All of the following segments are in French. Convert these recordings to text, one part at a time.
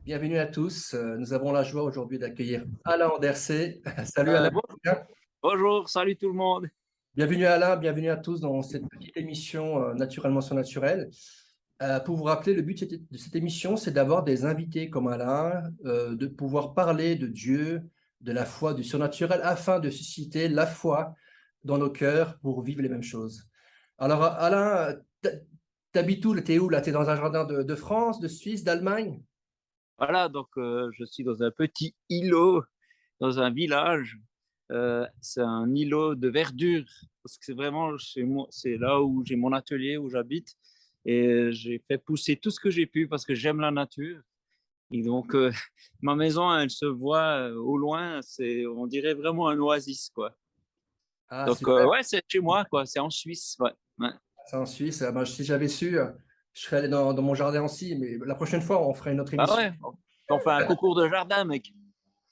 Bienvenue à tous. Nous avons la joie aujourd'hui d'accueillir Alain Andersé. Salut Alain. Bon- Bonjour, salut tout le monde. Bienvenue Alain, bienvenue à tous dans cette petite émission Naturellement surnaturel. Pour vous rappeler, le but de cette émission, c'est d'avoir des invités comme Alain, de pouvoir parler de Dieu, de la foi, du surnaturel, afin de susciter la foi dans nos cœurs pour vivre les mêmes choses. Alors Alain, t'habites où? T'es où là? T'es dans un jardin de France, de Suisse, d'Allemagne? Voilà, donc je suis dans un petit îlot, dans un village. C'est un îlot de verdure, parce que c'est vraiment chez moi, c'est là où j'ai mon atelier, où j'habite. Et j'ai fait pousser tout ce que j'ai pu parce que j'aime la nature. Et donc, ma maison, elle se voit au loin, on dirait vraiment un oasis, quoi. Ah, Donc, super. ouais, c'est chez moi, quoi. C'est en Suisse, ouais. Ouais. C'est en Suisse. Ah ben, si j'avais su, je serais allé dans mon jardin aussi. Mais la prochaine fois, on fera une autre Bah émission. ouais, on fait un concours de jardin, mec.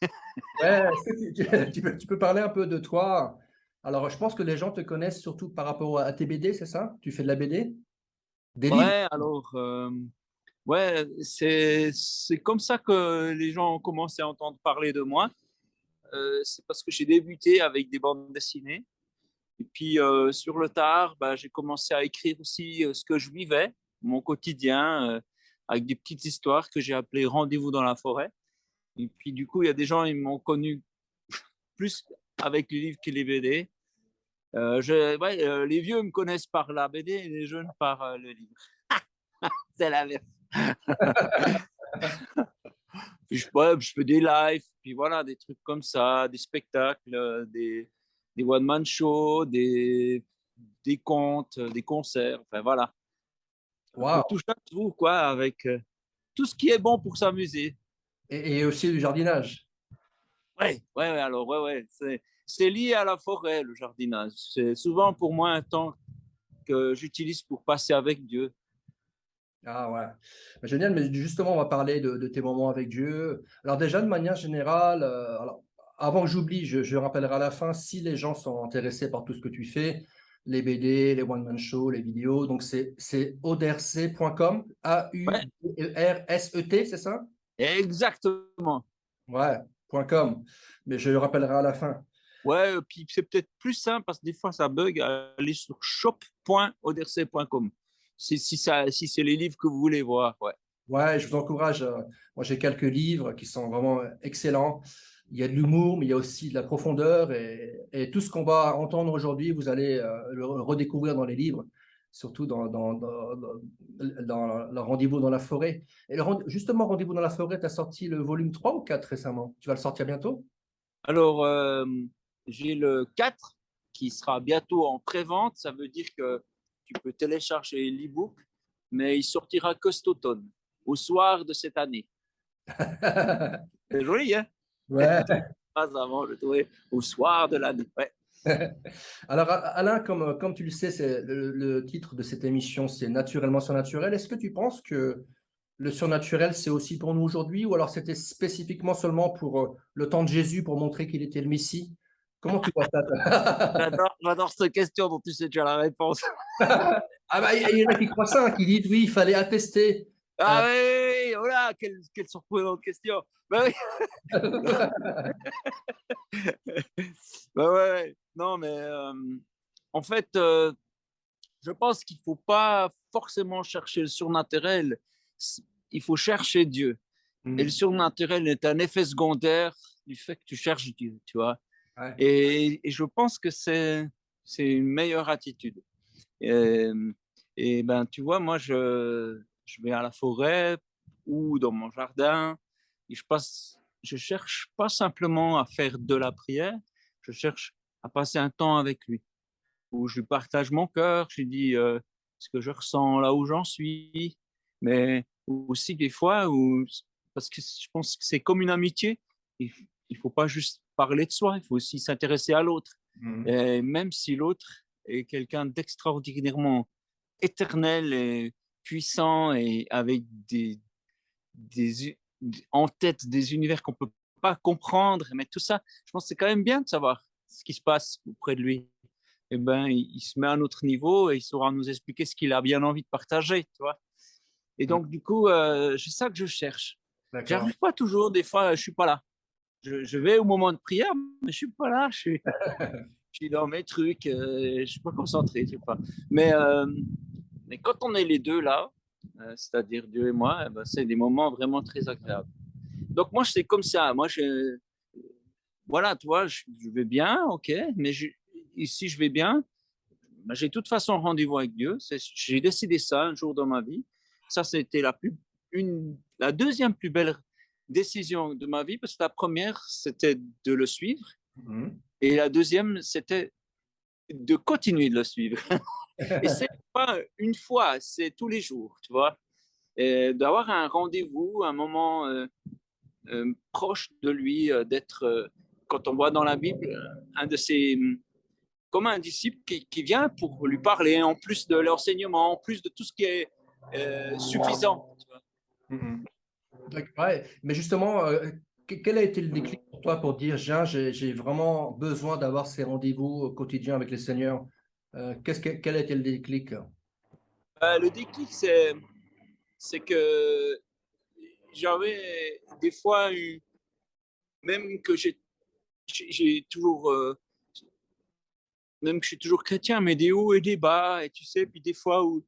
Ouais, est-ce que tu peux parler un peu de toi? Alors, je pense que les gens te connaissent surtout par rapport à tes BD, c'est ça? Tu fais de la BD? Des livres? Ouais, alors, ouais, c'est comme ça que les gens ont commencé à entendre parler de moi. C'est parce que j'ai débuté avec des bandes dessinées. Et puis, sur le tard, bah, j'ai commencé à écrire aussi ce que je vivais, mon quotidien, avec des petites histoires que j'ai appelées Rendez-vous dans la forêt. Et puis, du coup, il y a des gens, ils m'ont connu plus avec les livres que les BD. Ouais, les vieux me connaissent par la BD et les jeunes par le livre. C'est la vérité. Puis ouais, je fais des lives, puis voilà, des trucs comme ça, des spectacles, des one-man shows, des contes, des concerts, enfin voilà. Un peu Waouh! tout à tout, quoi, avec tout ce qui est bon pour s'amuser. Et aussi du jardinage. Ouais, ouais, ouais, alors, ouais, ouais, c'est lié à la forêt, le jardinage. C'est souvent pour moi un temps que j'utilise pour passer avec Dieu. Ah ouais. Génial, mais justement, on va parler de tes moments avec Dieu. Alors déjà, de manière générale, alors, avant que j'oublie, je rappellerai à la fin, si les gens sont intéressés par tout ce que tu fais, les BD, les one-man shows, les vidéos, donc c'est auderc.com, Ouais, A-U-R-S-E-T, c'est ça? exactement. Ouais, .com, mais je le rappellerai à la fin. Ouais, puis c'est peut-être plus simple parce que des fois ça bug. Allez sur shop.oderc.com si c'est les livres que vous voulez voir. Ouais. Ouais, je vous encourage. Moi, j'ai quelques livres qui sont vraiment excellents. Il y a de l'humour, mais il y a aussi de la profondeur. Et tout ce qu'on va entendre aujourd'hui, vous allez le redécouvrir dans les livres, surtout dans le Rendez-vous dans la forêt. Et justement, Rendez-vous dans la forêt, tu as sorti le volume 3 ou 4 récemment? Tu vas le sortir bientôt? Alors, j'ai le 4 qui sera bientôt en pré-vente. Ça veut dire que tu peux télécharger l'e-book, mais il sortira que cet automne, au soir de cette année. C'est joli, hein? Ouais. Pas avant, je trouvais, au soir de l'année. Ouais. Alors, Alain, comme tu le sais, c'est le titre de cette émission, c'est Naturellement surnaturel. Est-ce que tu penses que le surnaturel, c'est aussi pour nous aujourd'hui, ou alors c'était spécifiquement seulement pour le temps de Jésus, pour montrer qu'il était le Messie? Comment tu vois ça? J'adore cette question dont tu sais déjà la réponse. Ah bah, il y en a qui croient ça, hein, qui disent oui, il fallait attester. Ah oui, oui, oui, oh là, quelle surprenante question. Bah oui. Bah ouais, ouais. Non, mais en fait, je pense qu'il ne faut pas forcément chercher le surnaturel, il faut chercher Dieu. Et le Hmm, surnaturel est un effet secondaire du fait que tu cherches Dieu, tu vois. ouais. Et je pense que c'est une meilleure attitude. Et, et ben, tu vois, moi, je vais à la forêt ou dans mon jardin et je cherche pas simplement à faire de la prière, je cherche à passer un temps avec lui, où je lui partage mon cœur, je lui dis ce que je ressens là où j'en suis, mais aussi des fois où, parce que je pense que c'est comme une amitié, il faut pas juste parler de soi, il faut aussi s'intéresser à l'autre. Hmm. Et même si l'autre est quelqu'un d'extraordinairement éternel et puissant et avec des, en tête des univers qu'on peut pas comprendre, mais tout ça, je pense que c'est quand même bien de savoir ce qui se passe auprès de lui. Eh ben, il se met à notre niveau et il saura nous expliquer ce qu'il a bien envie de partager, tu vois. Et donc, du coup, c'est ça que je cherche. D'accord. J'arrive pas toujours, des fois, je suis pas là. Je vais au moment de prière, mais je suis pas là. Je suis dans mes trucs, je suis pas concentré, je sais pas. Mais, euh, mais quand on est les deux là, c'est-à-dire Dieu et moi, eh ben, c'est des moments vraiment très agréables. Donc moi, c'est comme ça. Voilà, tu vois, je vais bien, ok, mais ici je vais bien, ben, j'ai de toute façon rendez-vous avec Dieu. J'ai décidé ça un jour dans ma vie. Ça, c'était la deuxième plus belle décision de ma vie, parce que la première, c'était de le suivre, Mhm. et la deuxième, c'était de continuer de le suivre. Et c'est pas une fois, c'est tous les jours, tu vois. Et d'avoir un rendez-vous, un moment proche de lui, quand on voit dans la Bible, un de ces, comme un disciple qui vient pour lui parler, en plus de l'enseignement, en plus de tout ce qui est suffisant. Tu vois. Mhm. Ouais, mais justement, quel a été le déclic pour toi pour dire, Jean, j'ai vraiment besoin d'avoir ces rendez-vous quotidiens avec le Seigneur? Quel a été le déclic? Le déclic, c'est que j'avais des fois eu, même que j'ai toujours, même que je suis toujours chrétien, mais des hauts et des bas, et tu sais, puis des fois où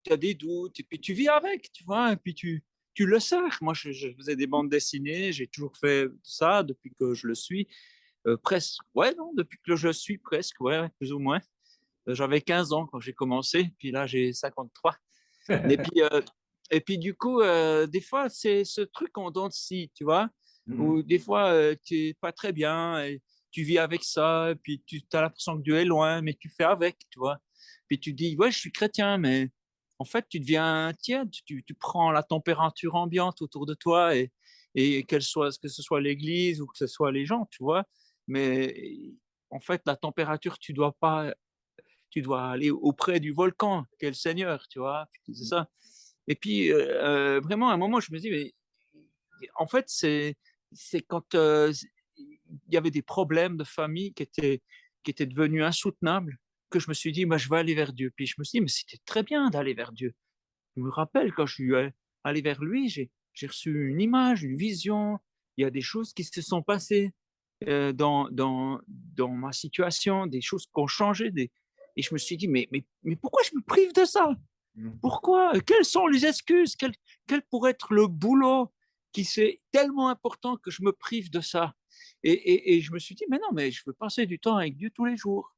tu as des doutes, et puis tu vis avec, tu vois, et puis tu le sais. Moi, je faisais des bandes dessinées, j'ai toujours fait ça depuis que je le suis, presque, ouais, non, depuis que je le suis presque, ouais, plus ou moins. J'avais 15 ans quand j'ai commencé, puis là, j'ai 53. Et puis, euh, et puis du coup, des fois, c'est ce truc en dents de scie, tu vois, Mhm. où des fois, tu n'es pas très bien, et tu vis avec ça, et puis tu as l'impression que Dieu est loin, mais tu fais avec, tu vois. Puis tu dis, ouais, je suis chrétien, mais en fait, tu deviens tiède, tu prends la température ambiante autour de toi, et que ce soit l'église ou que ce soit les gens, tu vois. Mais en fait, la température, tu dois aller auprès du volcan, quel Seigneur, tu vois. C'est ça. Et puis, vraiment, à un moment, je me dis, mais en fait, c'est quand il y avait des problèmes de famille qui étaient devenus insoutenables, que je me suis dit, bah, je vais aller vers Dieu. Puis je me suis dit, mais c'était très bien d'aller vers Dieu. Je me rappelle quand je suis allé vers lui, j'ai reçu une image, une vision. Il y a des choses qui se sont passées dans ma situation, des choses qui ont changé. Et je me suis dit, mais pourquoi je me prive de ça? Mhm. Pourquoi? Quelles sont les excuses? Quel pourrait être le boulot qui c'est tellement important que je me prive de ça? Et je me suis dit, mais non, mais je veux passer du temps avec Dieu tous les jours.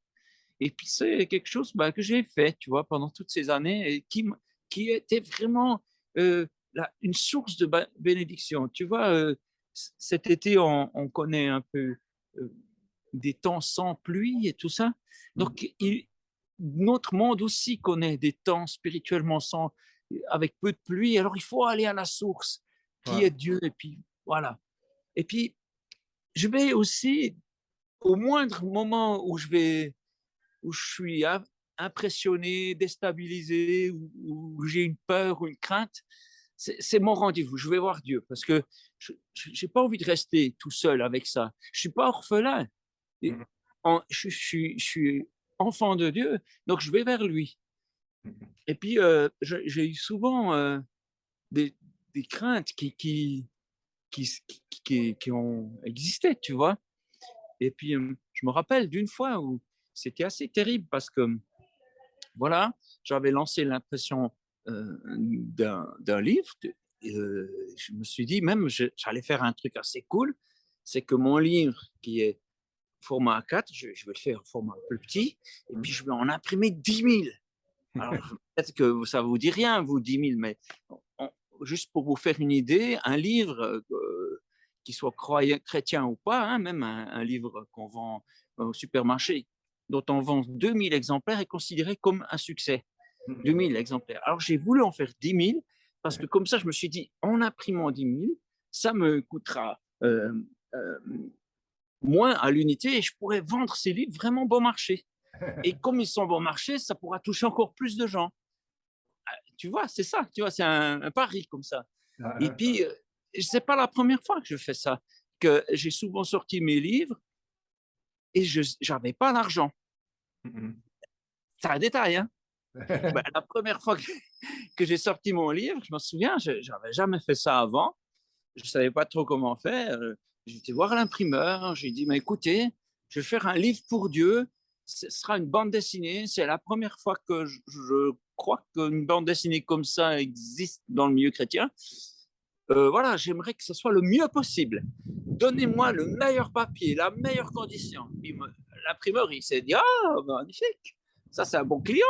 Et puis c'est quelque chose bah, que j'ai fait, tu vois, pendant toutes ces années, et qui était vraiment une source de bénédiction. Tu vois, cet été, on connaît un peu euh, des temps sans pluie et tout ça. Mhm. Donc, notre monde aussi connaît des temps spirituellement avec peu de pluie. Alors, il faut aller à la source, qui Ouais. est Dieu. Et puis, voilà. Et puis, je vais aussi, au moindre moment où je suis impressionné, déstabilisé, où j'ai une peur ou une crainte, c'est mon rendez-vous. Je vais voir Dieu parce que je n'ai pas envie de rester tout seul avec ça. Je ne suis pas orphelin. Et Mhm. je suis enfant de Dieu, donc je vais vers lui. Mhm. Et puis, j'ai eu souvent des, des craintes qui ont existé, tu vois. Et puis, je me rappelle d'une fois où c'était assez terrible parce que voilà, j'avais lancé l'impression d'un livre. Je me suis dit, même, j'allais faire un truc assez cool. C'est que mon livre, qui est format A4, je vais le faire en format plus petit, et puis je vais en imprimer 10 000. Alors, peut-être que ça ne vous dit rien, vous, 10 000, mais on- juste pour vous faire une idée, un livre, qui soit chrétien ou pas, hein, même un livre qu'on vend au supermarché, dont on vend 2 000 exemplaires, est considéré comme un succès. 2 000 exemplaires. Alors, j'ai voulu en faire 10 000, parce que comme ça, je me suis dit, en imprimant 10 000, ça me coûtera euh, moins à l'unité, et je pourrais vendre ces livres vraiment bon marché. Et comme ils sont bon marché, ça pourra toucher encore plus de gens. Tu vois, c'est ça, tu vois, c'est un pari comme ça. Et puis, c'est pas la première fois que je fais ça, que j'ai souvent sorti mes livres et je n'avais pas l'argent. Mhm. C'est un détail, hein. Ben, la première fois que j'ai sorti mon livre, je me souviens, je n'avais jamais fait ça avant. je ne savais pas trop comment faire. J'ai été voir l'imprimeur, j'ai dit, mais écoutez, je vais faire un livre pour Dieu, ce sera une bande dessinée, c'est la première fois que je crois qu'une bande dessinée comme ça existe dans le milieu chrétien. Voilà, j'aimerais que ce soit le mieux possible. Donnez-moi le meilleur papier, la meilleure condition. L'imprimeur, il s'est dit, ah, magnifique, ça c'est un bon client.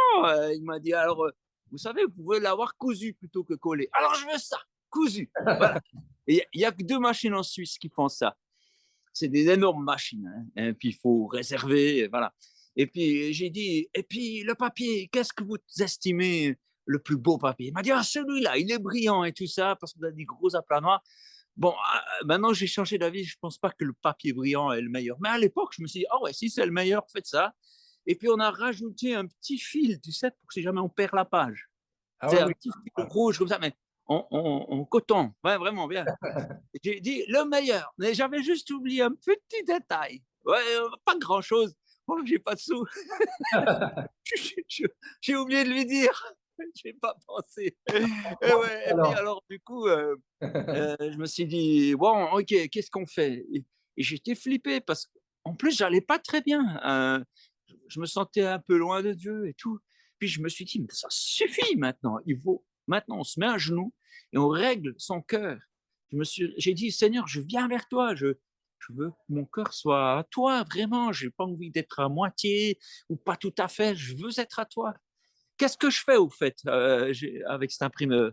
Il m'a dit, alors, vous savez, vous pouvez l'avoir cousu plutôt que collé. Alors, je veux ça, cousu. Voilà. Il n'y a que 2 machines en Suisse qui font ça. C'est des énormes machines. Hein. Et puis, il faut réserver. Voilà. Et puis, j'ai dit, et puis le papier, qu'est-ce que vous estimez le plus beau papier? Il m'a dit, ah, celui-là, il est brillant et tout ça, parce qu'on a des gros aplats noirs. Bon, maintenant, j'ai changé d'avis. Je ne pense pas que le papier brillant est le meilleur. Mais à l'époque, je me suis dit, ah ouais, si c'est le meilleur, faites ça. Et puis, on a rajouté un petit fil, tu sais, pour que si jamais on perd la page. Ah C'est ouais, un oui. petit fil rouge comme ça, mais en coton. Ouais, vraiment bien. J'ai dit le meilleur, mais j'avais juste oublié un petit détail. Ouais, pas grand-chose. Bon, j'ai pas de sous. J'ai oublié de lui dire. Je n'ai pas pensé. Et puis Alors, alors, du coup, je me suis dit, bon, ok, qu'est-ce qu'on fait? Et j'étais flippé parce qu'en plus, j'allais pas très bien. Je me sentais un peu loin de Dieu et tout. Puis je me suis dit, mais ça suffit maintenant. Maintenant, on se met à genoux et on règle son cœur. J'ai dit, Seigneur, je viens vers toi. Je veux que mon cœur soit à toi, vraiment. Je n'ai pas envie d'être à moitié ou pas tout à fait. Je veux être à toi. Qu'est-ce que je fais au fait avec cet imprimeur?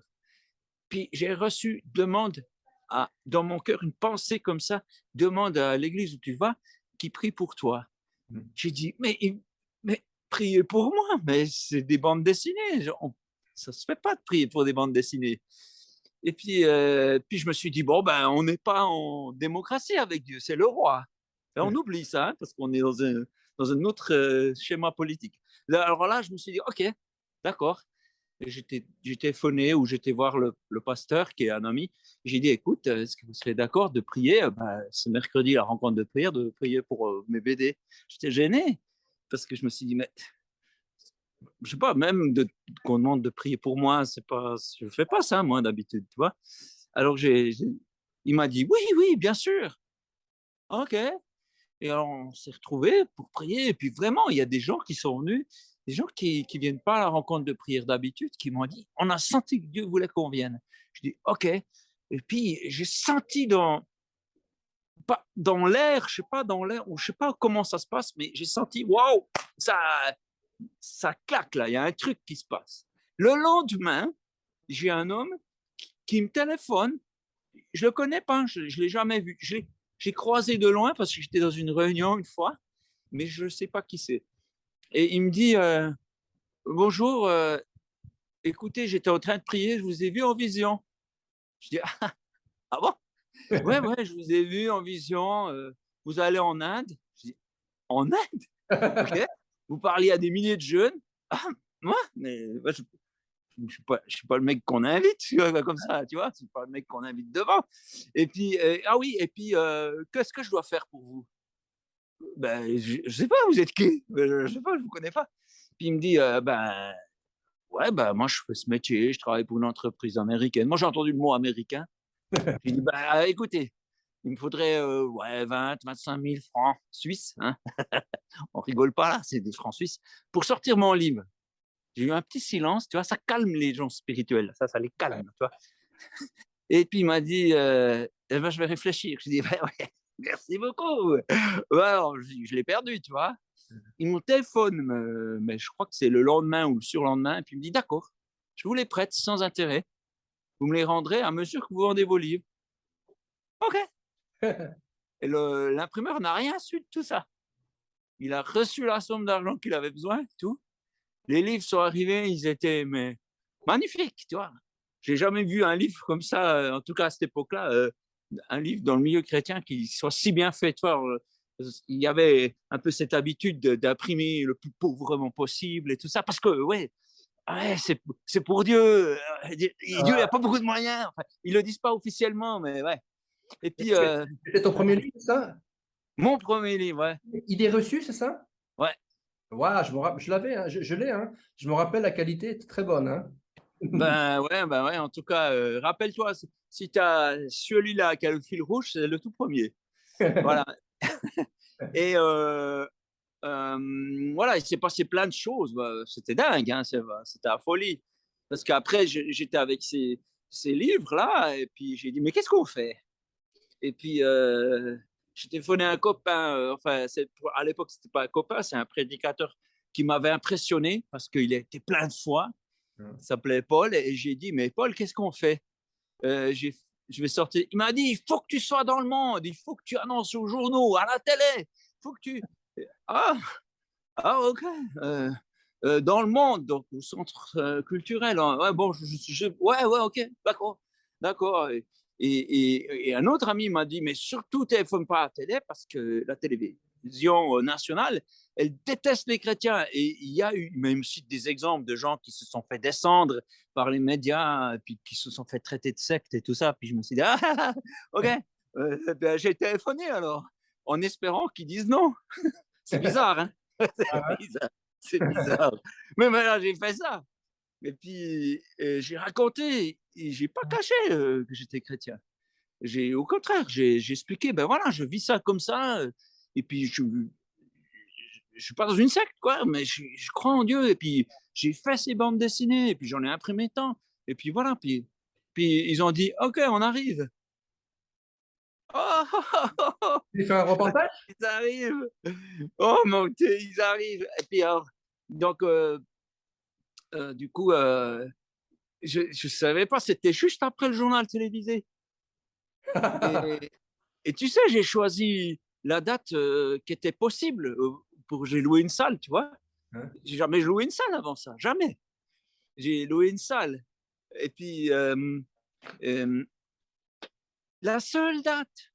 Puis j'ai reçu dans mon cœur une pensée comme ça, demande à l'église où tu vas, qui prie pour toi. J'ai dit, mais priez pour moi, mais c'est des bandes dessinées. Ça ne se fait pas de prier pour des bandes dessinées. Et puis je me suis dit, bon, ben, on n'est pas en démocratie avec Dieu, c'est le roi. Et on oublie ça, hein, parce qu'on est dans un autre schéma politique. Alors là, je me suis dit, OK, d'accord. J'étais téléphoné ou j'étais voir le pasteur qui est un ami. J'ai dit, écoute, est-ce que vous serez d'accord de prier ce mercredi, la rencontre de prière, de prier pour mes BD. J'étais gêné parce que je me suis dit, mais je sais pas, même qu'on demande de prier pour moi, c'est pas, je fais pas ça moi d'habitude, tu vois. Alors il m'a dit, oui, oui, bien sûr. OK. Et alors, on s'est retrouvés pour prier. Et puis vraiment, il y a des gens qui sont venus, des gens qui ne viennent pas à la rencontre de prière d'habitude, qui m'ont dit, on a senti que Dieu voulait qu'on vienne. Je dis, OK. Et puis, j'ai senti pas dans l'air, je sais pas dans l'air, ou je sais pas comment ça se passe, mais j'ai senti, waouh, ça claque là, il y a un truc qui se passe. Le lendemain, j'ai un homme qui me téléphone. Je le connais pas, je l'ai jamais vu. J'ai croisé de loin parce que j'étais dans une réunion une fois, mais je ne sais pas qui c'est. Et il me dit, bonjour, écoutez, j'étais en train de prier, je vous ai vu en vision. Je dis, ah bon? Ouais, ouais, je vous ai vu en vision, vous allez en Inde. Je dis, en Inde? Ok. Vous parliez à des milliers de jeunes. Ah, moi, mais moi, je ne suis pas le mec qu'on invite, tu vois, comme ça, tu vois, c'est pas le mec qu'on invite devant. Et puis, ah oui, et puis, qu'est-ce que je dois faire pour vous? Ben, je sais pas, vous êtes qui? Je sais pas, je vous connais pas. Puis il me dit, ben, ouais, ben, moi, je fais ce métier, je travaille pour une entreprise américaine. Moi, j'ai entendu le mot américain. J'ai dit, ben, écoutez, il me faudrait ouais, 25 000 francs suisses. Hein. On rigole pas là, c'est des francs suisses. Pour sortir mon livre. J'ai eu un petit silence, tu vois, ça calme les gens spirituels. Ça les calme, tu vois. Et puis il m'a dit, eh ben, je vais réfléchir. Je dis, ben, ouais, merci beaucoup. Ouais, alors, je l'ai perdu, tu vois. Il me téléphone, mais je crois que c'est le lendemain ou le surlendemain, et puis il me dit, d'accord, je vous les prête sans intérêt. Vous me les rendrez à mesure que vous vendez vos livres. OK. Et l'imprimeur n'a rien su de tout ça. Il a reçu la somme d'argent qu'il avait besoin, tout. Les livres sont arrivés, ils étaient mais, magnifiques, tu vois. J'ai jamais vu un livre comme ça, en tout cas à cette époque-là, un livre dans le milieu chrétien qui soit si bien fait. Tu vois, il y avait un peu cette habitude d'imprimer le plus pauvrement possible et tout ça, parce que, ouais, c'est pour Dieu. Dieu n'a pas beaucoup de moyens. Enfin, ils ne le disent pas officiellement, mais ouais. Et puis, C'était ton premier livre, c'est ça? mon premier livre, ouais. Idée reçue, c'est ça? Ouais. Ouais, je l'avais, hein, je l'ai. Hein. Je me rappelle, la qualité était très bonne. Hein. Ben ouais, en tout cas, rappelle-toi, si tu as celui-là qui a le fil rouge, c'est le tout premier. Voilà. Et voilà, il s'est passé plein de choses. C'était dingue, hein, c'était la folie. Parce qu'après, j'étais avec ces livres-là, et puis j'ai dit, mais qu'est-ce qu'on fait? Et puis, j'ai téléphoné à un copain, enfin, à l'époque, ce n'était pas un copain, c'est un prédicateur qui m'avait impressionné parce qu'il a été plein de fois. Il s'appelait Paul, et j'ai dit, mais Paul, qu'est-ce qu'on fait? Je vais sortir. Il m'a dit, il faut que tu sois dans le monde, il faut que tu annonces aux journaux, à la télé, il faut que tu… Ah, ok. Dans le monde, donc au centre culturel. Hein. Ouais, bon, ouais, ok, d'accord, d'accord. Et un autre ami m'a dit, mais surtout, téléphone pas à la télé parce que la télévision nationale, elle déteste les chrétiens. Et il y a eu, même cite des exemples de gens qui se sont fait descendre par les médias, puis qui se sont fait traiter de secte et tout ça. Puis je me suis dit, ah, ok, ben, j'ai téléphoné alors, en espérant qu'ils disent non. C'est bizarre, hein? C'est bizarre. C'est bizarre. Mais là, j'ai fait ça. Et puis, j'ai raconté, et j'ai pas caché que j'étais chrétien. Au contraire, j'ai expliqué, ben voilà, je vis ça comme ça. Et puis, je suis pas dans une secte, quoi, mais je crois en Dieu. Et puis, j'ai fait ces bandes dessinées, et puis j'en ai imprimé tant. Et puis voilà, puis ils ont dit, OK, on arrive. Oh, Tu fais un reportage? ils arrivent. Oh mon Dieu, ils arrivent. Et puis alors, donc, du coup, je ne savais pas, c'était juste après le journal télévisé. Et, et tu sais, j'ai choisi la date qui était possible pour j'ai loué une salle, tu vois. J'ai jamais loué une salle avant ça, jamais. J'ai loué une salle. Et puis, la seule date.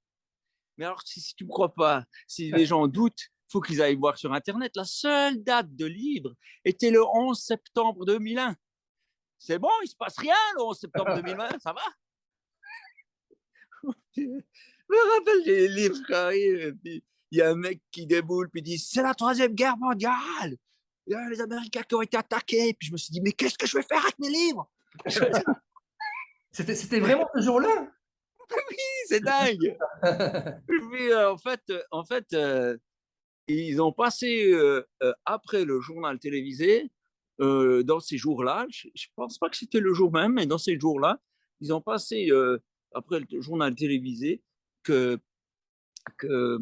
Mais alors, si tu ne me crois pas, si les gens doutent, il faut qu'ils aillent voir sur Internet. La seule date de livre était le 11 septembre 2001. C'est bon, il ne se passe rien le 11 septembre 2020, ça va? Je me rappelle, j'ai les livres qui arrivent, et puis il y a un mec qui déboule, puis dit c'est la Troisième Guerre mondiale. Il y a les Américains qui ont été attaqués. Puis je me suis dit mais qu'est-ce que je vais faire avec mes livres? C'était vraiment ce jour-là? Oui, c'est dingue. Puis, en fait ils ont passé, après le journal télévisé, dans ces jours-là, je ne pense pas que c'était le jour même, mais dans ces jours-là, ils ont passé, après le journal télévisé, que, que,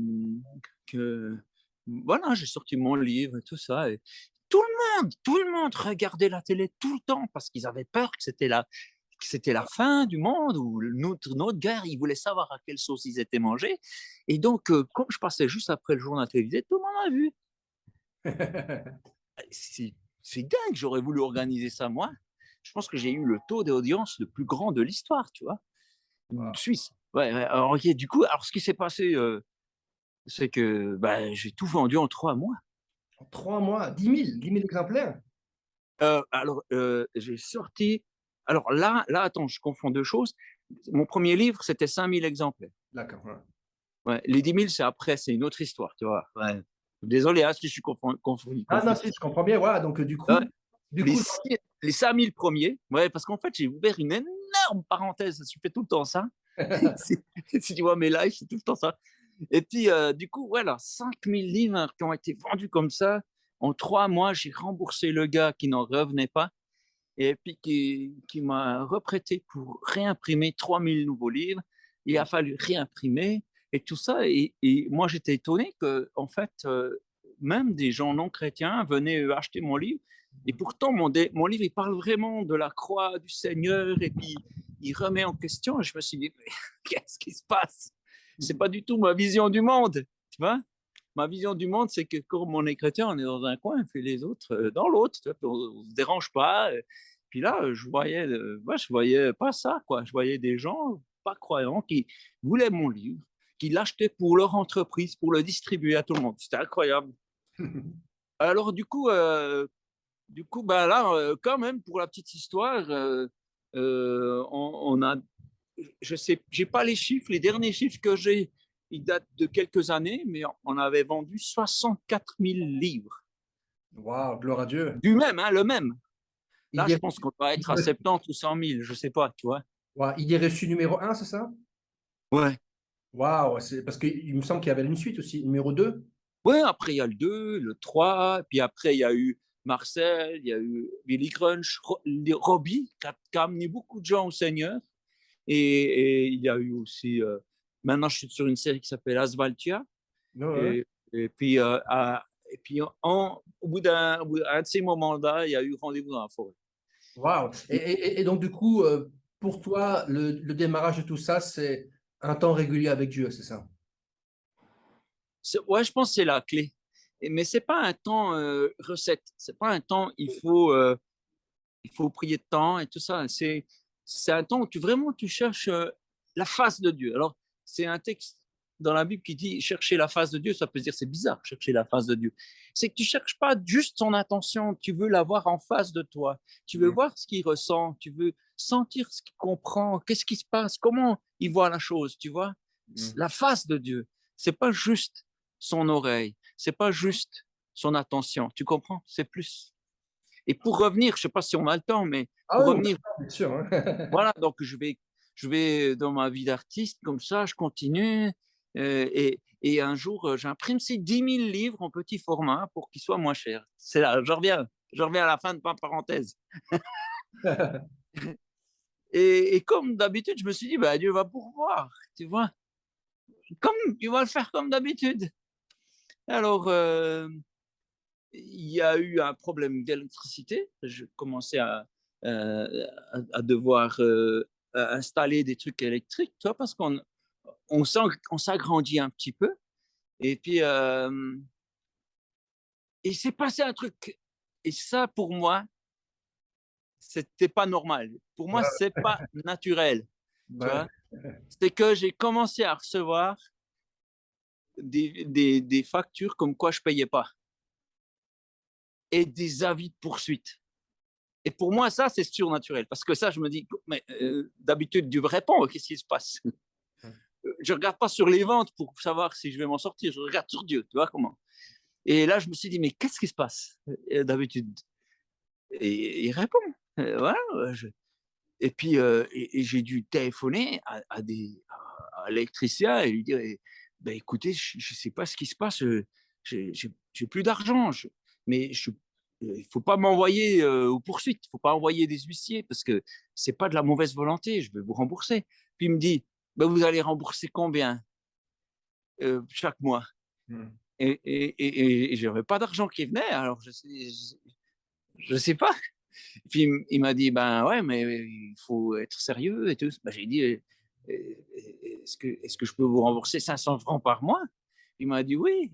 que voilà, j'ai sorti mon livre et tout ça. Et tout le monde regardait la télé tout le temps parce qu'ils avaient peur que c'était la fin du monde ou notre guerre. Ils voulaient savoir à quelle sauce ils étaient mangés. Et donc, comme je passais juste après le journal télévisé, tout le monde a vu. C'est dingue, j'aurais voulu organiser ça moi. Je pense que j'ai eu le taux d'audience le plus grand de l'histoire, tu vois, Wow. suisse. Ouais, alors, okay, du coup, alors ce qui s'est passé, c'est que bah, j'ai tout vendu en 3 mois. En 3 mois, 10 000 exemplaires? Alors, j'ai sorti. Alors là, attends, je confonds deux choses. Mon premier livre, c'était 5000 exemplaires. D'accord. Ouais. Ouais, les 10 000, c'est après, c'est une autre histoire, tu vois. Ouais. Désolé, hein, si je suis confondu. Ah non, si, je comprends bien. Voilà, donc Ouais. du Les, coup, les 5000 premiers, ouais, parce qu'en fait, j'ai ouvert une énorme parenthèse. Je fais tout le temps ça. Si tu vois mes lives, c'est tout le temps ça. Et puis, du coup, voilà, 5000 livres qui ont été vendus comme ça. En 3 mois, j'ai remboursé le gars qui n'en revenait pas et puis qui m'a reprêté pour réimprimer 3000 nouveaux livres. Il a fallu réimprimer et tout ça. Et moi, j'étais étonné que, en fait, même des gens non chrétiens venaient acheter mon livre. Et pourtant, mon livre, il parle vraiment de la croix du Seigneur et puis il remet en question. Et je me suis dit, qu'est-ce qui se passe? C'est pas du tout ma vision du monde, tu vois? Ma vision du monde, c'est que comme on est chrétien, on est dans un coin, puis les autres dans l'autre. On ne se dérange pas. Puis là, je voyais pas ça, quoi. Je voyais des gens pas croyants qui voulaient mon livre, qui l'achetaient pour leur entreprise, pour le distribuer à tout le monde. C'était incroyable. Alors du coup, ben là, quand même, pour la petite histoire, on a, je sais, j'ai pas les chiffres, les derniers chiffres que j'ai, ils datent de quelques années, mais on avait vendu 64 000 livres. Waouh, gloire à Dieu. Du même, hein, le même. Il Là, je est, pense qu'on va être à 70 ou 100 000, je sais pas, tu vois. Ouais, idée reçue numéro un, c'est ça? Ouais. Waouh, c'est parce qu'il me semble qu'il y avait une suite aussi, numéro 2. Ouais, après, il y a le 2, le 3, puis après, il y a eu Marcel, il y a eu Billy Crunch, Robbie, qui a amené beaucoup de gens au Seigneur. Et il y a eu aussi, maintenant, je suis sur une série qui s'appelle Asvaltia. Ouais, ouais. Et puis, au bout d'un de ces moments-là, il y a eu Rendez-vous dans la forêt. Waouh. Et donc, du coup, pour toi, le démarrage de tout ça, c'est un temps régulier avec Dieu, c'est ça? Ouais, je pense que c'est la clé. Mais c'est pas un temps recette. C'est pas un temps, il faut prier de temps et tout ça. C'est un temps où vraiment tu cherches la face de Dieu. Alors, c'est un texte dans la Bible qui dit chercher la face de Dieu. Ça peut se dire c'est bizarre, chercher la face de Dieu. C'est que tu cherches pas juste son attention, tu veux l'avoir en face de toi. Tu veux Mm. voir ce qu'il ressent, tu veux sentir ce qu'il comprend, qu'est-ce qui se passe, comment il voit la chose, tu vois. Mm. La face de Dieu. C'est pas juste son oreille, c'est pas juste son attention. Tu comprends? C'est plus. Et pour revenir, je ne sais pas si on a le temps, mais Ah pour oui, revenir, bien sûr, hein. voilà, donc je vais dans ma vie d'artiste, comme ça, je continue. Et un jour, j'imprime ces 10 000 livres en petit format pour qu'ils soient moins chers. C'est là, je reviens à la fin de ma parenthèse. Et comme d'habitude, je me suis dit, bah, Dieu va pourvoir, tu vois, comme il va le faire comme d'habitude. Alors, il y a eu un problème d'électricité. Je commençais à devoir installer des trucs électriques, tu vois, parce on s'agrandit un petit peu. Et puis, il s'est passé un truc. Et ça, pour moi, c'était pas normal. Pour moi, Ouais, c'est pas naturel, tu ouais. vois. C'est que j'ai commencé à recevoir des factures comme quoi je payais pas et des avis de poursuite. Et pour moi, ça, c'est surnaturel. Parce que ça, je me dis, mais d'habitude, Dieu me répond, qu'est-ce qui se passe? Je ne regarde pas sur les ventes pour savoir si je vais m'en sortir, je regarde sur Dieu, tu vois comment. Et là, je me suis dit, mais qu'est-ce qui se passe d'habitude? Et il répond. Voilà. Et puis, et j'ai dû téléphoner à l'électricien et lui dire, ben, écoutez, je ne sais pas ce qui se passe, j'ai plus d'argent, mais il ne faut pas m'envoyer aux poursuites, il ne faut pas envoyer des huissiers parce que ce n'est pas de la mauvaise volonté, je vais vous rembourser. Puis il me dit, ben, vous allez rembourser combien chaque mois? Mm. Et je n'avais pas d'argent qui venait, alors je sais pas. Puis il m'a dit, ben ouais, mais il faut être sérieux et tout. Ben, j'ai dit, est-ce que je peux vous rembourser 500 francs par mois? Il m'a dit oui,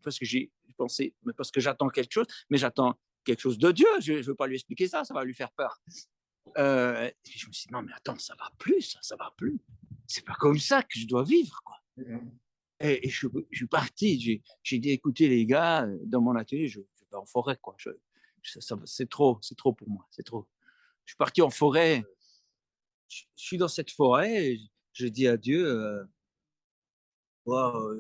parce que j'ai pensé, mais parce que j'attends quelque chose, mais j'attends quelque chose de Dieu. Je ne veux pas lui expliquer ça, ça va lui faire peur. Et puis je me suis dit, non, mais attends, ça va plus, ça va plus. C'est pas comme ça que je dois vivre, quoi. Mm. Et je suis parti, j'ai dit, écoutez les gars, dans mon atelier, je vais en forêt, quoi. C'est trop pour moi, c'est trop. Je suis parti en forêt, je suis dans cette forêt, et je dis à Dieu, wow,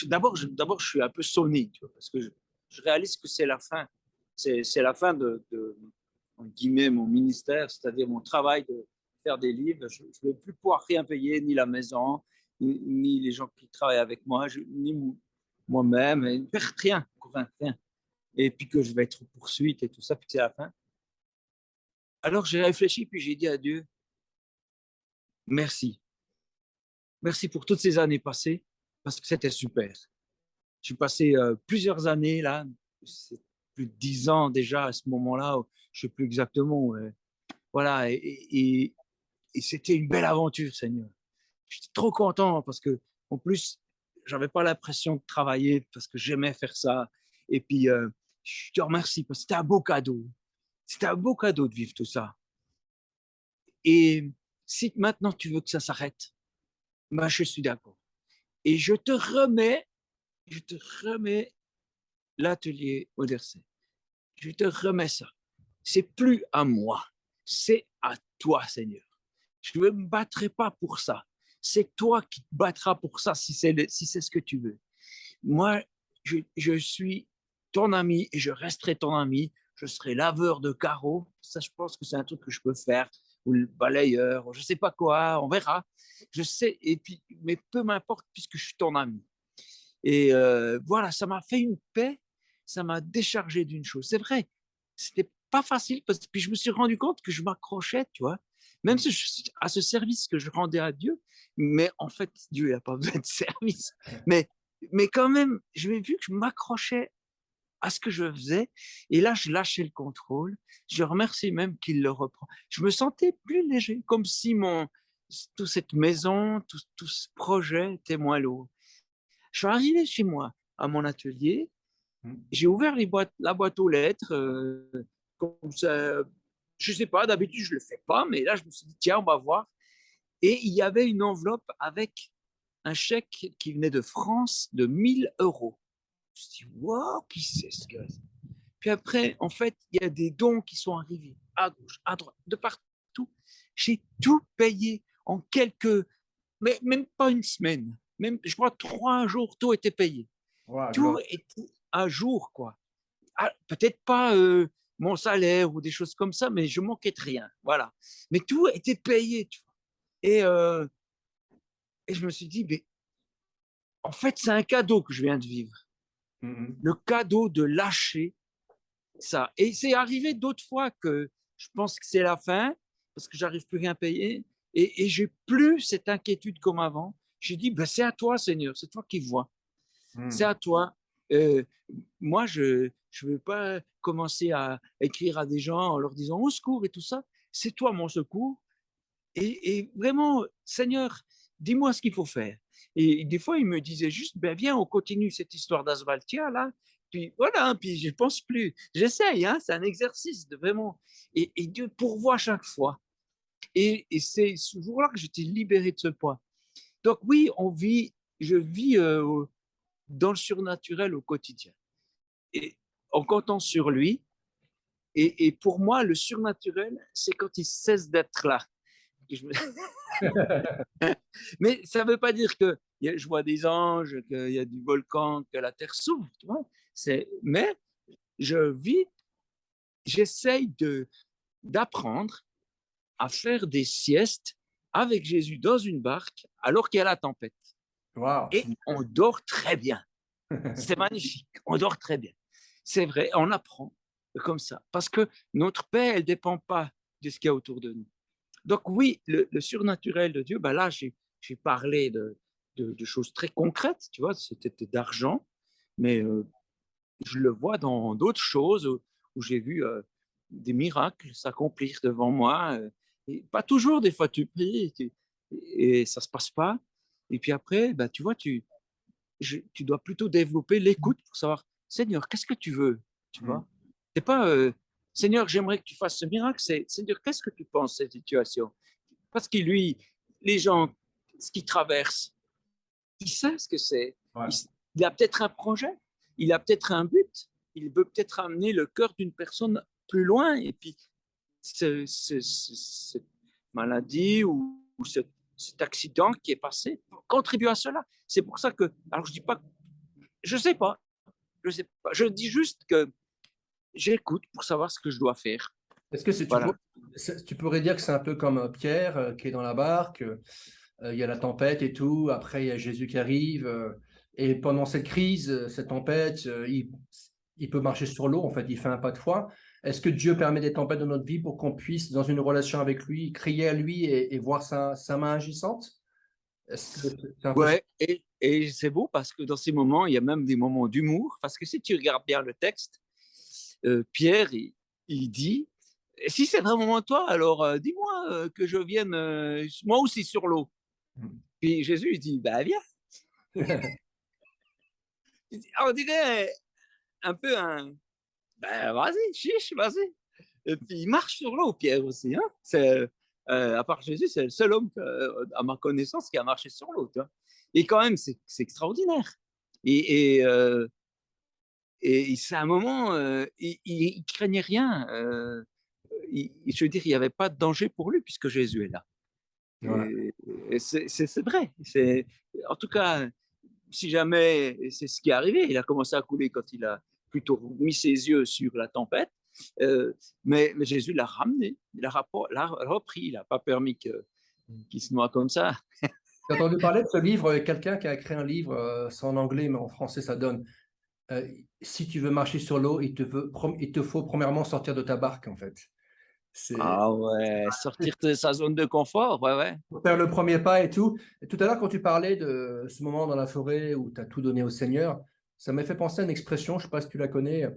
d'abord, je suis un peu sonné, tu vois, parce que je réalise que c'est la fin. C'est la fin en guillemets, mon ministère, c'est-à-dire mon travail de faire des livres. Je ne vais plus pouvoir rien payer, ni la maison, ni les gens qui travaillent avec moi, ni moi-même, rien, rien. Et puis que je vais être poursuite et tout ça, puis c'est la fin. Alors j'ai réfléchi, puis j'ai dit à Dieu, merci. Merci pour toutes ces années passées, parce que c'était super. J'ai passé plusieurs années là, c'est plus de 10 ans déjà à ce moment-là, je ne sais plus exactement. Voilà, et c'était une belle aventure, Seigneur. J'étais trop content parce que, en plus, j'avais pas l'impression de travailler parce que j'aimais faire ça. Et puis, je te remercie parce que c'était un beau cadeau. C'était un beau cadeau de vivre tout ça. Et si maintenant tu veux que ça s'arrête, ben, je suis d'accord. Et je te remets l'atelier Oderse. Je te remets ça. C'est plus à moi, c'est à toi, Seigneur. Je ne me battrai pas pour ça. C'est toi qui te battras pour ça si c'est ce que tu veux. Moi, je suis ton ami et je resterai ton ami. Je serai laveur de carreaux. Ça, je pense que c'est un truc que je peux faire. ou le balayeur, ou je ne sais pas quoi, on verra. Je sais, et puis, mais peu m'importe puisque je suis ton ami. Et voilà, ça m'a fait une paix, ça m'a déchargé d'une chose. C'est vrai, c'était pas facile parce que puis je me suis rendu compte que je m'accrochais, tu vois, même si à ce service que je rendais à Dieu, mais en fait, Dieu n'a pas besoin de service. Mais, mais quand même, je vu que je m'accrochais à ce que je faisais, et là, je lâchais le contrôle. Je remercie même qu'il le reprend. Je me sentais plus léger, comme si toute cette maison, tout ce projet était moins lourd. Je suis arrivé chez moi, à mon atelier, j'ai ouvert la boîte aux lettres, comme ça, je ne sais pas, d'habitude je ne le fais pas, mais là je me suis dit, tiens, on va voir. Et il y avait une enveloppe avec un chèque qui venait de France de 1 000 euros. Je me suis dit, waouh, qui c'est ce gars? Puis après, en fait, il y a des dons qui sont arrivés à gauche, à droite, de partout. J'ai tout payé en mais même pas une semaine, même, je crois, 3 jours, tout était payé. Wow, Tout était à jour, quoi. Ah, peut-être pas mon salaire ou des choses comme ça, mais je manquais de rien, voilà. Mais tout était payé, tu vois. Et je me suis dit, mais en fait, c'est un cadeau que je viens de vivre. Le cadeau de lâcher ça. Et c'est arrivé d'autres fois que je pense que c'est la fin, parce que j'arrive plus rien à payer, et j'ai plus cette inquiétude comme avant. J'ai dit, ben, c'est à toi, Seigneur, c'est toi qui vois. C'est à toi. Euh, Moi, je ne veux pas commencer à écrire à des gens en leur disant au secours et tout ça. C'est toi mon secours. Et vraiment, Seigneur, dis-moi ce qu'il faut faire. Et des fois, il me disait juste, ben viens, on continue cette histoire d'Asvaltia, là. Puis voilà, puis je ne pense plus. J'essaye, hein, c'est un exercice de vraiment. Et Dieu pourvoit chaque fois. Et c'est ce jour-là que j'étais libéré de ce poids. Donc oui, je vis dans le surnaturel au quotidien. Et en comptant sur lui. Et pour moi, le surnaturel, c'est quand il cesse d'être là. Mais ça ne veut pas dire que je vois des anges, qu'il y a du volcan, que la terre s'ouvre. Tu vois. Mais je vis, j'essaye d'apprendre à faire des siestes avec Jésus dans une barque alors qu'il y a la tempête. wow, Et on dort très bien. C'est magnifique. On dort très bien. C'est vrai, on apprend comme ça. Parce que notre paix, elle ne dépend pas de ce qu'il y a autour de nous. Donc oui, le surnaturel de Dieu, ben là, j'ai parlé de choses très concrètes, tu vois, c'était d'argent, mais je le vois dans d'autres choses où j'ai vu des miracles s'accomplir devant moi. Et pas toujours, des fois tu pries et ça ne se passe pas. Et puis après, ben, tu vois, tu dois plutôt développer l'écoute pour savoir, Seigneur, qu'est-ce que tu veux, tu vois? C'est pas, Seigneur, j'aimerais que tu fasses ce miracle, c'est, Seigneur, qu'est-ce que tu penses de cette situation? Parce que lui, les gens, ce qu'ils traversent, il sait ce que c'est. ouais. Il a peut-être un projet, il a peut-être un but, il veut peut-être amener le cœur d'une personne plus loin, et puis cette maladie ou cet accident qui est passé contribue à cela. C'est pour ça que, alors je dis pas, je sais pas, je sais pas, je dis juste que j'écoute pour savoir ce que je dois faire. Est-ce que Voilà. tu pourrais dire que c'est un peu comme Pierre qui est dans la barque, il y a la tempête et tout, après il y a Jésus qui arrive, et pendant cette crise, cette tempête, il peut marcher sur l'eau, en fait, il fait un pas de foi. Est-ce que Dieu permet des tempêtes dans notre vie pour qu'on puisse, dans une relation avec lui, crier à lui et voir sa main agissante? Est-ce que c'est un peu ça? Ouais, et c'est beau parce que dans ces moments, il y a même des moments d'humour, parce que si tu regardes bien le texte, Pierre, il dit, si c'est vraiment toi, alors dis-moi que je vienne moi aussi sur l'eau. Puis Jésus, il dit, bah viens. On dirait un peu ben vas-y, chiche, vas-y. Et puis il marche sur l'eau, Pierre aussi. Hein. À part Jésus, c'est le seul homme, à ma connaissance, qui a marché sur l'eau. Tu vois. Et quand même, c'est extraordinaire. Et, et, euh, et c'est un moment, il craignait rien. Je veux dire, il n'y avait pas de danger pour lui puisque Jésus est là. Ouais. Et c'est vrai. En tout cas, si jamais c'est ce qui est arrivé, il a commencé à couler quand il a plutôt mis ses yeux sur la tempête. Mais Jésus l'a ramené, l'a repris, il n'a pas permis qu'il se noie comme ça. J'ai entendu parler de ce livre, quelqu'un qui a créé un livre, c'est en anglais, mais en français ça donne. Si tu veux marcher sur l'eau, il te faut premièrement sortir de ta barque, en fait. C'est Ah ouais, sortir de sa zone de confort, ouais, ouais. pour faire le premier pas et tout. Et tout à l'heure, quand tu parlais de ce moment dans la forêt où tu as tout donné au Seigneur, ça m'a fait penser à une expression, je ne sais pas si tu la connais.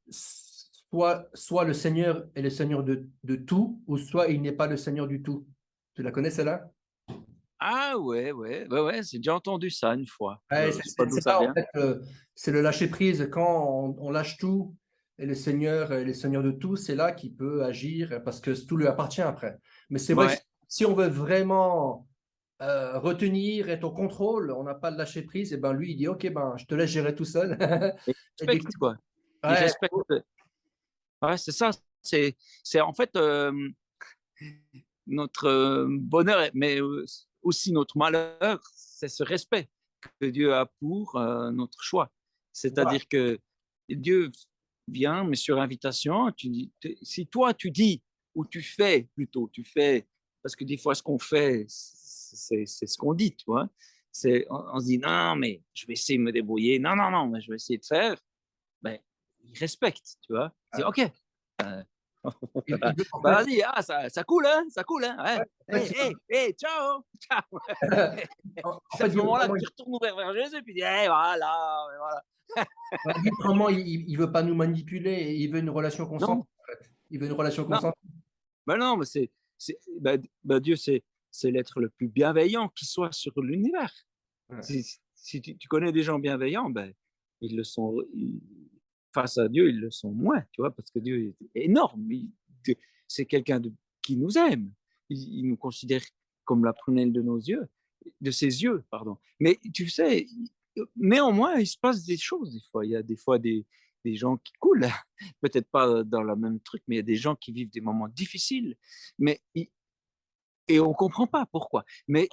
Soit le Seigneur est le Seigneur de tout, ou soit il n'est pas le Seigneur du tout. Tu la connais, celle-là? Ah ouais, ouais, ouais, ouais, j'ai déjà entendu ça une fois. Ouais, Je sais pas d'où c'est ça ça, en vient. fait, c'est le lâcher prise. Quand on lâche tout, et le Seigneur est le Seigneur de tout, c'est là qu'il peut agir parce que tout lui appartient après. Mais c'est vrai que Ouais, si on veut vraiment retenir, être au contrôle, on n'a pas de lâcher prise, et ben lui, il dit, OK, ben, je te laisse gérer tout seul. il Et du coup, respecte quoi. Il ouais, respecte. Ouais, c'est ça. C'est en fait notre bonheur, mais aussi notre malheur, c'est ce respect que Dieu a pour notre choix. voilà. C'est-à-dire que Dieu vient, mais sur invitation, si toi tu dis ou tu fais plutôt, tu fais, parce que des fois ce qu'on fait, c'est ce qu'on dit, tu vois. On se dit non, mais je vais essayer de me débrouiller, non, non, non, mais je vais essayer de faire. Ben, il respecte, tu vois. Il dit ok, euh, Il veut, en fait, vas-y, ça coule, hein, ça coule, hein. Ouais. ouais, en fait, Hey, hey, hey, ciao, ciao. en C'est à fait, ce Dieu, moment-là que vraiment, tu retournes vers Jésus, puis tu dis, hey, voilà, voilà. Dieu, vraiment, il veut pas nous manipuler, il veut une relation constante, Non, en fait. Il veut une relation non, constante. ben non, mais Dieu, c'est l'être le plus bienveillant qui soit sur l'univers. Ouais. Si tu connais des gens bienveillants, ben, ils le sont, face à Dieu, ils le sont moins, tu vois, parce que Dieu est énorme. C'est quelqu'un qui nous aime. Il nous considère comme la prunelle de nos yeux, de ses yeux, pardon. Mais tu sais, néanmoins, il se passe des choses des fois. Il y a des fois des gens qui coulent, peut-être pas dans le même truc, mais il y a des gens qui vivent des moments difficiles. Mais et on ne comprend pas pourquoi. Mais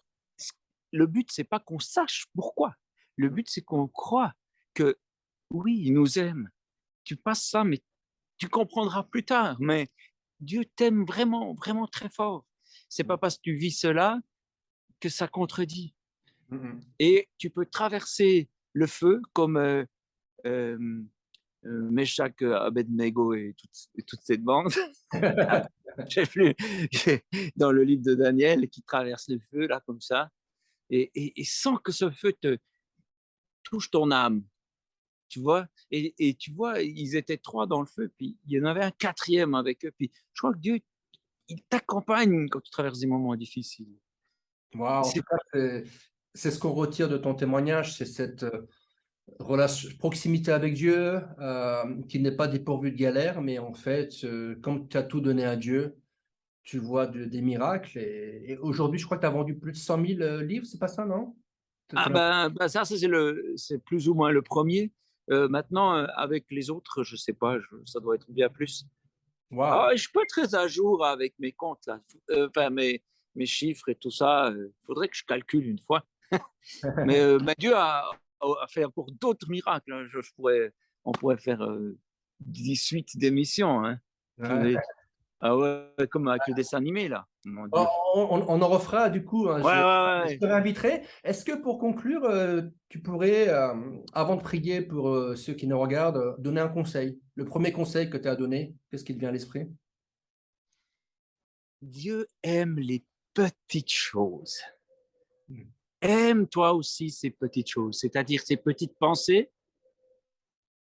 le but, c'est pas qu'on sache pourquoi. Le but, c'est qu'on croit que oui, il nous aime. Tu passes ça, mais tu comprendras plus tard. Mais Dieu t'aime vraiment, vraiment très fort. C'est pas parce que tu vis cela que ça contredit. Mhm. Et tu peux traverser le feu comme euh, Meshach, Abednego et toute cette bande. Je sais plus, dans le livre de Daniel, qui traverse le feu, là, comme ça, et sans que ce feu te touche ton âme, tu vois. Et tu vois, ils étaient trois dans le feu, puis il y en avait un quatrième avec eux. Puis je crois que Dieu, il t'accompagne quand tu traverses des moments difficiles. Wow, en tout C'est, cas, c'est ce qu'on retire de ton témoignage, c'est cette relation, proximité avec Dieu, qui n'est pas dépourvue de galère, mais en fait, comme tu as tout donné à Dieu, tu vois des miracles. Et aujourd'hui, je crois que tu as vendu plus de 100 000 livres, c'est pas ça, non? ah ben, ça, c'est plus ou moins le premier. Maintenant, avec les autres, je sais pas, ça doit être bien plus. Ah, Waouh! je suis pas très à jour avec mes comptes, là. Enfin, mes chiffres et tout ça. Il faudrait que je calcule une fois. Mais Dieu a fait encore d'autres miracles, hein. On pourrait faire 18 d'émissions, hein. Ouais. Ah ouais, comme avec le dessin animé, là. Mon On, Dieu. on en refera du coup, hein, Ouais, ouais, je ouais. te réinviterai. Est-ce que pour conclure, tu pourrais, avant de prier pour ceux qui nous regardent, donner un conseil? Le premier conseil que tu as donné, qu'est-ce qui te vient à l'esprit? Dieu aime les petites choses. Aime toi aussi ces petites choses, c'est-à-dire ces petites pensées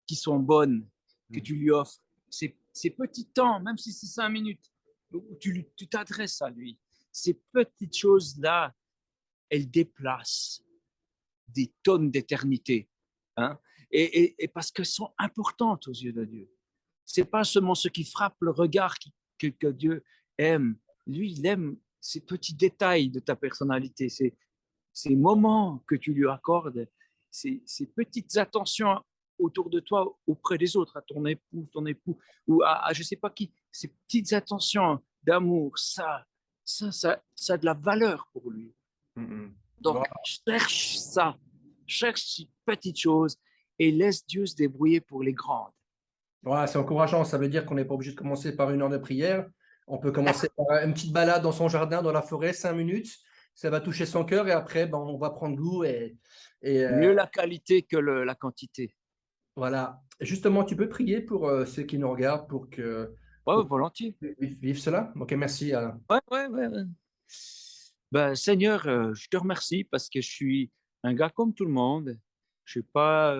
qui sont bonnes, que tu lui offres, ces petits temps, même si c'est 5 minutes, où tu t'adresses à lui. Ces petites choses-là, elles déplacent des tonnes d'éternité. Hein? Et parce qu'elles sont importantes aux yeux de Dieu. C'est pas seulement ce qui frappe le regard que Dieu aime. Lui, il aime ces petits détails de ta personnalité, ces moments que tu lui accordes, ces petites attentions autour de toi, auprès des autres, à ton époux, ou à je ne sais pas qui, ces petites attentions d'amour, ça a de la valeur pour lui. Mhm. Donc, cherche ça, cherche ces petites choses et laisse Dieu se débrouiller pour les grandes. Ouais, c'est encourageant. Ça veut dire qu'on n'est pas obligé de commencer par 1 heure de prière. On peut commencer par une petite balade dans son jardin, dans la forêt, 5 minutes. Ça va toucher son cœur et après, ben, on va prendre goût. Et Mieux la qualité que la quantité. voilà. Justement, tu peux prier pour ceux qui nous regardent pour que Ouais, pour volontiers. vivre cela. Ok, merci, Alain. Ouais, ouais, ouais, ouais. Ben, Seigneur, je te remercie parce que je suis un gars comme tout le monde. Je sais pas,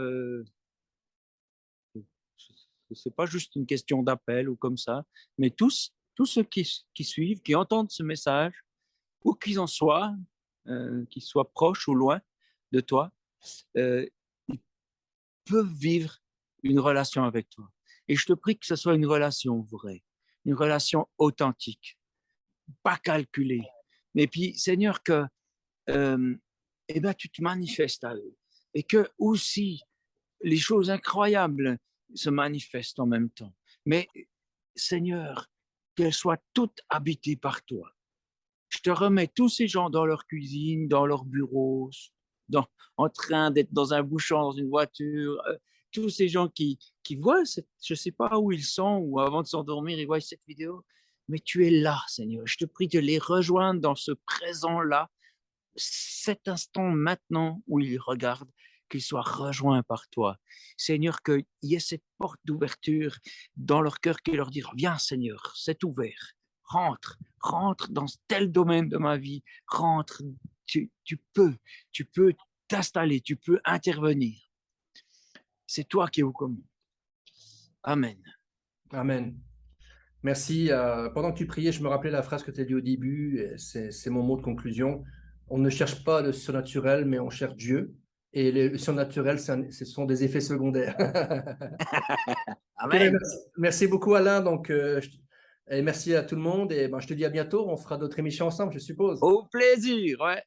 c'est pas juste une question d'appel ou comme ça, mais tous ceux qui suivent, qui entendent ce message, où qu'ils en soient, qu'ils soient proches ou loin de toi, euh, ils peuvent vivre une relation avec toi. Et je te prie que ce soit une relation vraie, une relation authentique, pas calculée. Et puis, Seigneur, que eh ben, tu te manifestes à eux. Et que aussi les choses incroyables se manifestent en même temps. Mais Seigneur, qu'elles soient toutes habitées par toi. Je te remets tous ces gens dans leur cuisine, dans leur bureau, en train d'être dans un bouchon, dans une voiture, tous ces gens qui voient, je ne sais pas où ils sont, ou avant de s'endormir, ils voient cette vidéo, mais tu es là, Seigneur. Je te prie de les rejoindre dans ce présent-là, cet instant maintenant où ils regardent, qu'ils soient rejoints par toi. Seigneur, qu'il y ait cette porte d'ouverture dans leur cœur qui leur dira, viens Seigneur, c'est ouvert, rentre dans tel domaine de ma vie, rentre, tu peux t'installer, tu peux intervenir. C'est toi qui es au commande. Amen. Amen. Merci. Pendant que tu priais, je me rappelais la phrase que tu as dit au début. Et c'est mon mot de conclusion. On ne cherche pas le surnaturel, mais on cherche Dieu. Et le surnaturel, ce sont des effets secondaires. Ok, ben, Amen. merci beaucoup, Alain. Donc, et merci à tout le monde. Et ben, je te dis à bientôt. On fera d'autres émissions ensemble, je suppose. Au plaisir. Ouais.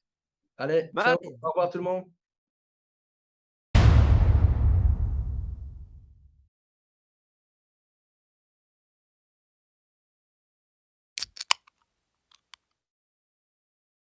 Allez, ciao. Bye. Au revoir tout le monde.